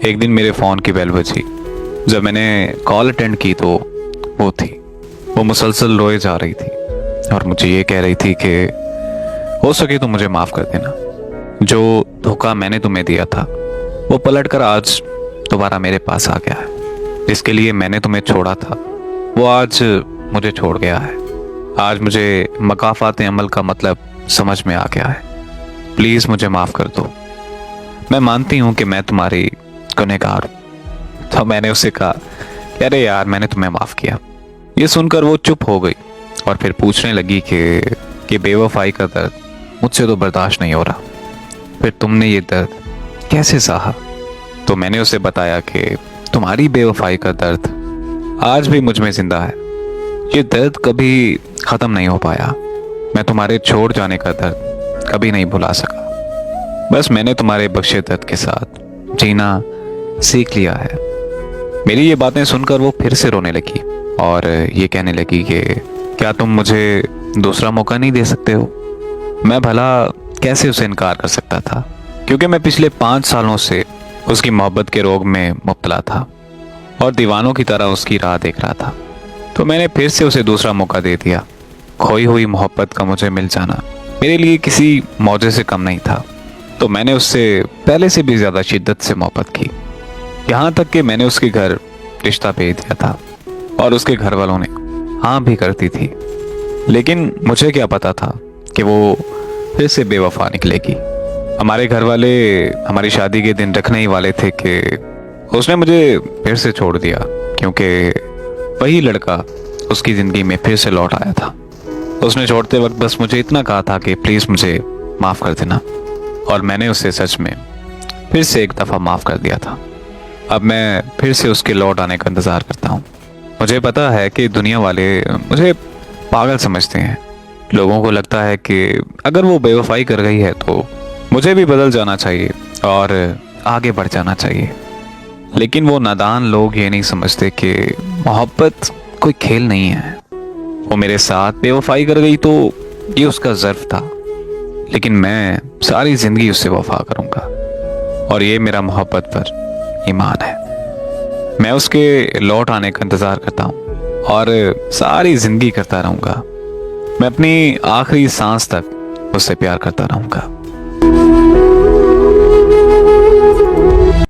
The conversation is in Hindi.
एक दिन मेरे फ़ोन की बेल बजी। जब मैंने कॉल अटेंड की तो वो थी। वो मुसलसल रोए जा रही थी और मुझे ये कह रही थी कि हो सके तो मुझे माफ़ कर देना। जो धोखा मैंने तुम्हें दिया था वो पलटकर आज दोबारा मेरे पास आ गया है। जिसके लिए मैंने तुम्हें छोड़ा था वो आज मुझे छोड़ गया है। आज मुझे मकाफ़ात अमल का मतलब समझ में आ गया है। प्लीज़ मुझे माफ़ कर दो। मैं मानती हूँ कि मैं तुम्हारी गुनहगार हूँ। तो मैंने उससे कहा कि अरे यार, मैंने तुम्हें माफ़ किया। ये सुनकर वो चुप हो गई और फिर पूछने लगी कि बेवफाई का दर्द मुझसे तो बर्दाश्त नहीं हो रहा। फिर तुमने ये दर्द कैसे सहा? तो मैंने उसे बताया कि तुम्हारी बेवफाई का दर्द आज भी मुझ में जिंदा है। ये दर्द कभी ख़त्म नहीं हो पाया। मैं तुम्हारे छोड़ जाने का दर्द कभी नहीं भुला सका। बस मैंने तुम्हारे बख्शे दर्द के साथ जीना सीख लिया है। मेरी ये बातें सुनकर वो फिर से रोने लगी और ये कहने लगी कि क्या तुम मुझे दूसरा मौका नहीं दे सकते हो? मैं भला कैसे उसे इनकार कर सकता था, क्योंकि मैं पिछले 5 सालों से उसकी मोहब्बत के रोग में मुब्तला था और दीवानों की तरह उसकी राह देख रहा था। तो मैंने फिर से उसे दूसरा मौका दे दिया। खोई हुई मोहब्बत का मुझे मिल जाना मेरे लिए किसी मौजे से कम नहीं था। तो मैंने उससे पहले से भी ज़्यादा शिद्दत से मोहब्बत की, यहाँ तक कि मैंने उसके घर रिश्ता भेज दिया था और उसके घर वालों ने हाँ भी करती थी। लेकिन मुझे क्या पता था कि वो फिर से बेवफा निकलेगी। हमारे घर वाले हमारी शादी के दिन रखने ही वाले थे कि उसने मुझे फिर से छोड़ दिया, क्योंकि वही लड़का उसकी ज़िंदगी में फिर से लौट आया था। उसने छोड़ते वक्त बस मुझे इतना कहा था कि प्लीज़ मुझे माफ़ कर देना, और मैंने उसे सच में फिर से एक दफ़ा माफ़ कर दिया था। अब मैं फिर से उसके लौट आने का इंतज़ार करता हूँ। मुझे पता है कि दुनिया वाले मुझे पागल समझते हैं। लोगों को लगता है कि अगर वो बेवफाई कर गई है तो मुझे भी बदल जाना चाहिए और आगे बढ़ जाना चाहिए। लेकिन वो नादान लोग ये नहीं समझते कि मोहब्बत कोई खेल नहीं है। वो मेरे साथ बेवफाई कर गई तो ये उसका ज़र्फ था, लेकिन मैं सारी ज़िंदगी उससे वफा करूँगा और ये मेरा मोहब्बत पर ईमान है। मैं उसके लौट आने का इंतज़ार करता हूँ और सारी ज़िंदगी करता रहूँगा। मैं अपनी आखिरी सांस तक उससे प्यार करता रहूँगा।